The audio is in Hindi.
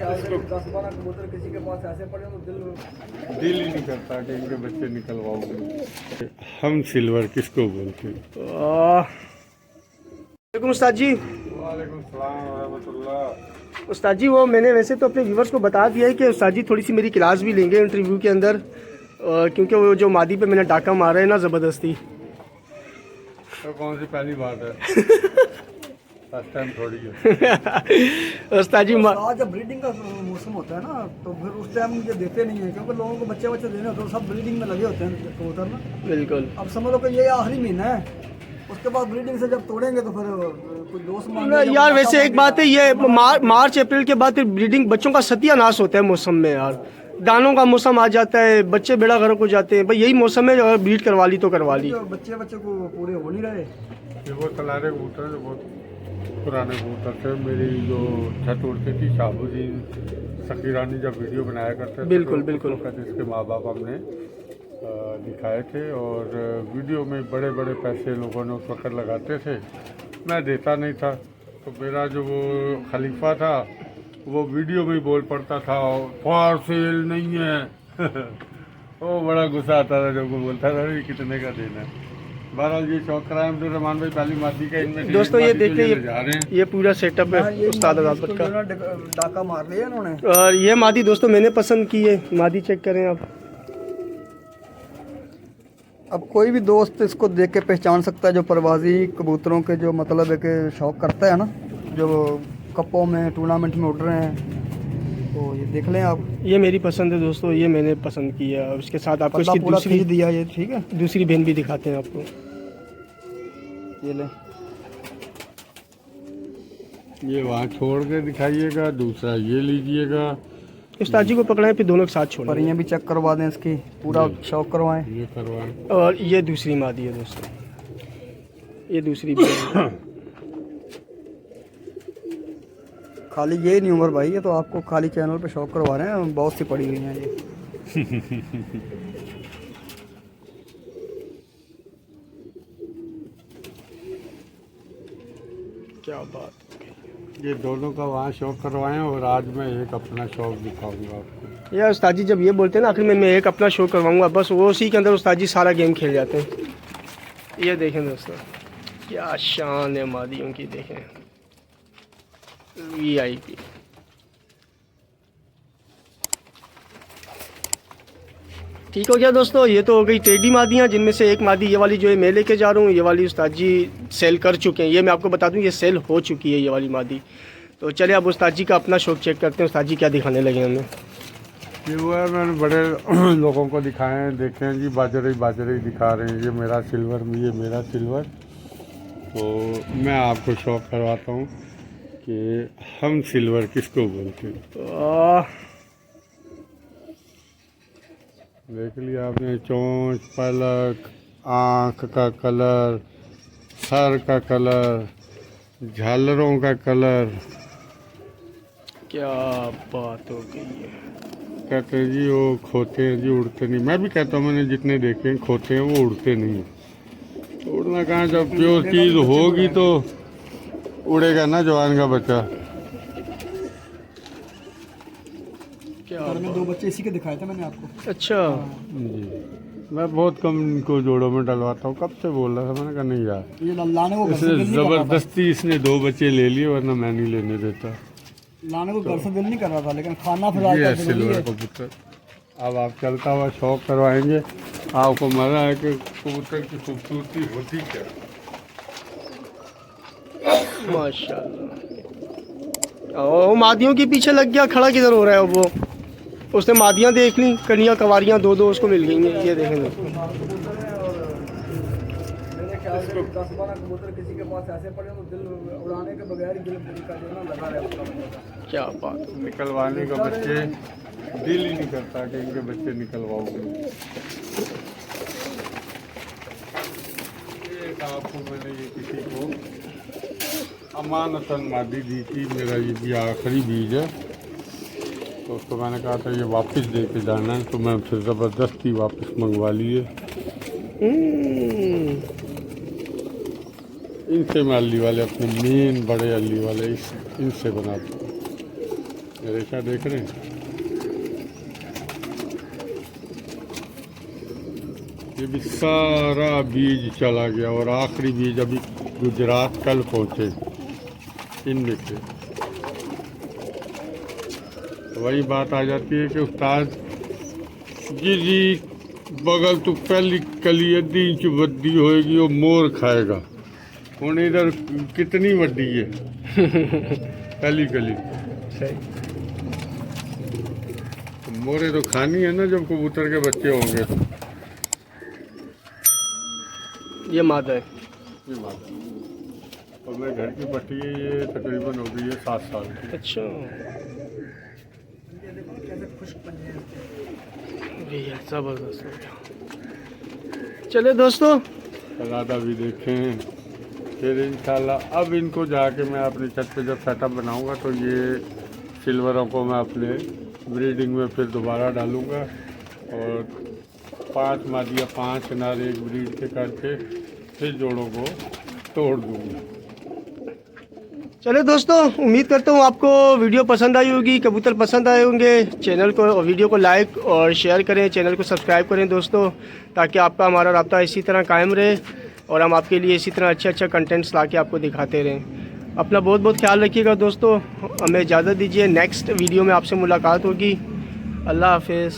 कबूतर किसी के पास ऐसे पड़े तो दिल ही नहीं करता कि इनके बच्चे निकलवाओगे। हम सिल्वर किसको बोलते हैं? वालेकुम उस्ताद जी। वालेकुम सलाम व रहमतुल्लाह। उस्ताद जी, वो मैंने वैसे तो अपने व्यूवर्स को बता दिया है कि उस्ताद जी थोड़ी सी मेरी क्लास भी लेंगे इंटरव्यू के अंदर, क्योंकि वो जो मादी पे मैंने डाका मारा है ना ज़बरदस्ती। तो कौन सी पहली बात है? फर्स्ट टाइम थोड़ी है। उस्ताद जी आज जब ब्रीडिंग का मौसम होता है ना तो फिर उस टाइम मुझे देते नहीं है, क्योंकि लोगों को बच्चे देने होते हैं, सब ब्रीडिंग में लगे होते हैं कबूतर ना। बिल्कुल। अब समझ लो कि ये आखिरी महीना है, उसके बाद ब्रीडिंग से जब तोड़ेंगे तो फिर कोई दोस्त यार वैसे एक बात है, ये मार्च अप्रैल के बाद फिर ब्रीडिंग बच्चों का सत्यानाश होता है मौसम में यार। दानों का मौसम आ जाता है, बच्चे बेड़ा गर्क हो जाते हैं। भाई यही मौसम है, अगर ब्रीड करवा ली तो करवा ली। बच्चे को पूरे हो नहीं रहे। ये वो तलारे कबूतर जो बहुत पुराने कबूतर थे। मेरी जो छत उड़ती थी शाहबुद्दीन सकीरानी जब वीडियो बनाया करते थे, बिल्कुल बिल्कुल, इसके माँ बाप हमने दिखाए थे, और वीडियो में बड़े बड़े पैसे लोगों ने उस वक्त लगाते थे। मैं देता नहीं था, तो मेरा जो वो खलीफा था वो वीडियो में ही बोल पड़ता था फॉर सेल नहीं है। वो बड़ा गुस्सा आता था जब वो बोलता था कि कितने का देना है। बहरहाल ये शौक कराया अब्दुल रहमान भाई पहली मादी का। इनमें दोस्तों ये देखिए, ये पूरा सेटअप है उस्ताद अदाबत का। डाका मार लिया इन्होंने। और ये मादी दोस्तों मैंने पसंद की है, मादी चेक करें आप। अब कोई भी दोस्त इसको देख के पहचान सकता है, जो परवाजी कबूतरों के जो मतलब है कि शौक करता है ना, जो कपों में टूर्नामेंट में उड़ रहे हैं, तो ये देख लें आप। ये मेरी पसंद है दोस्तों, ये मैंने पसंद की है। और उसके साथ आपको इसकी पूरा दूसरी दिया, ये ठीक है, दूसरी बहन भी दिखाते हैं आपको। ये ले, ये वहाँ छोड़ के दिखाइएगा, दूसरा ये लीजिएगा। उस्ताद जी को पकड़ाएं फिर दोनों के साथ छोड़ें। पर ये भी चेक करवा दें, इसकी पूरा शौक करवाएं। ये करवाएं। और ये दूसरी मादी है दोस्तों, ये दूसरी बहन। खाली ये नहीं उम्र भाई, ये तो आपको खाली चैनल पे शौक करवा रहे हैं, बहुत सी पड़ी हुई हैं ये। क्या बात। ये दोनों का वहाँ शौक करवाएं, और आज मैं एक अपना शौक दिखाऊंगा आपको। यार उस्ताद जी जब ये बोलते हैं ना आखिर में मैं एक अपना शो करवाऊंगा, बस वो उसी के अंदर उस्ताद जी सारा गेम खेल जाते हैं। ये देखें दोस्तों, क्या शान है मादियों की, देखें VIP। ठीक हो गया दोस्तों, ये तो हो गई टेडी मादियाँ, जिनमें से एक मादी ये वाली जो है मैं लेके जा रहा हूँ। ये वाली उस्ताद जी सेल कर चुके हैं, ये मैं आपको बता दूँ, ये सेल हो चुकी है ये वाली मादी। तो चलिए अब उस्ताद जी का अपना शौक चेक करते हैं, उस्ताद जी क्या दिखाने लगे हमें। ये वो है, मैंने बड़े लोगों को दिखाए हैं, देखे हैं जी, बाजरे दिखा रहे हैं। ये मेरा सिल्वर, ये मेरा सिल्वर। तो मैं आपको शौक करवाता हूँ कि हम सिल्वर किसको बोलते हैं। देख लिया आपने, चोंच, पलक, आँख का कलर, सर का कलर, झालरों का कलर। क्या बात हो गई है। कहते हैं जी वो खोते हैं जी, उड़ते नहीं। मैं भी कहता हूँ, मैंने जितने देखे हैं खोते हैं वो उड़ते नहीं। उड़ना कहाँ, जब प्योर चीज़ होगी तो उड़ेगा ना जवान का बच्चा। क्या में 2 बच्चे इसी के दिखाए थे मैंने आपको। अच्छा जी, मैं बहुत कम इनको जोड़ों में डलवाता हूँ। कब से बोल रहा था, मैंने कहा नहीं यार, ये लाने को इसने ज़बरदस्ती इसने 2 बच्चे ले लिए, वरना मैं नहीं लेने देता। लाने को घर से दिल नहीं कर रहा था, लेकिन खाना फिर ये सिल्वर कबूतर। अब आप चलता हुआ शौक करवाएंगे, आपको मजा है कि कबूतर की खूबसूरती होती क्या। माशाल्लाह। ओ मादियों के पीछे लग गया, खड़ा किधर हो रहा है वो। उसने मादियाँ देख ली, कनिया कवारियाँ 2 उसको मिल गई हैं। ये देखें कबूतर किसी के पास ऐसे पड़े तो दिल उड़ाने के बगैर दिल का जो ना लगा रहता। क्या बात। निकलवाने का बच्चे दिल ही नहीं करता कि इनके बच्चे निकलवाओगे। एक आपको मैंने ये किसी को अमानतन मादी दी थी, मेरा ये भी आखिरी बीज है, तो उसको मैंने कहा था ये वापस दे के जाना है, तो मैं उनसे ज़बरदस्ती वापस मंगवा लिए। इनसे मैं अल्ली वाले, अपने मेन बड़े अल्ली वाले इनसे बनाता हूँ। रेशा देख रहे हैं, ये भी सारा बीज चला गया और आखिरी बीज अभी गुजरात कल पहुँचे इनमें से। वही बात आ जाती है कि उस्ताद जी बगल तो पहली कली अद्धी इंच वड्डी होएगी वो मोर खाएगा, हूँ इधर कितनी वड्डी है पहली कली। सही। तो मोरे तो खानी है ना जब कबूतर के बच्चे होंगे तो। ये मादा है। ये मादा और मेरे घर की पट्टी है, ये तकरीबन हो गई है 7 साल की। अच्छा भैया ज़बरदस्त हो गया। चले दोस्तों, सलादा भी देखें, फिर इंशाल्लाह अब इनको जाके मैं अपनी छत पे जब सेटअप बनाऊंगा तो ये सिल्वरों को मैं अपने ब्रीडिंग में फिर दोबारा डालूंगा और 5 मादिया 5 नर एक ब्रीड के करके फिर जोड़ों को तोड़ दूंगा। चले दोस्तों, उम्मीद करता हूँ आपको वीडियो पसंद आई होगी, कबूतर पसंद आए होंगे। चैनल को और वीडियो को लाइक और शेयर करें, चैनल को सब्सक्राइब करें दोस्तों, ताकि आपका हमारा राब्ता इसी तरह कायम रहे और हम आपके लिए इसी तरह अच्छा कंटेंट्स ला के आपको दिखाते रहें। अपना बहुत बहुत ख्याल रखिएगा दोस्तों, हमें इजाज़त दीजिए, नेक्स्ट वीडियो में आपसे मुलाकात होगी। अल्लाह हाफिज़।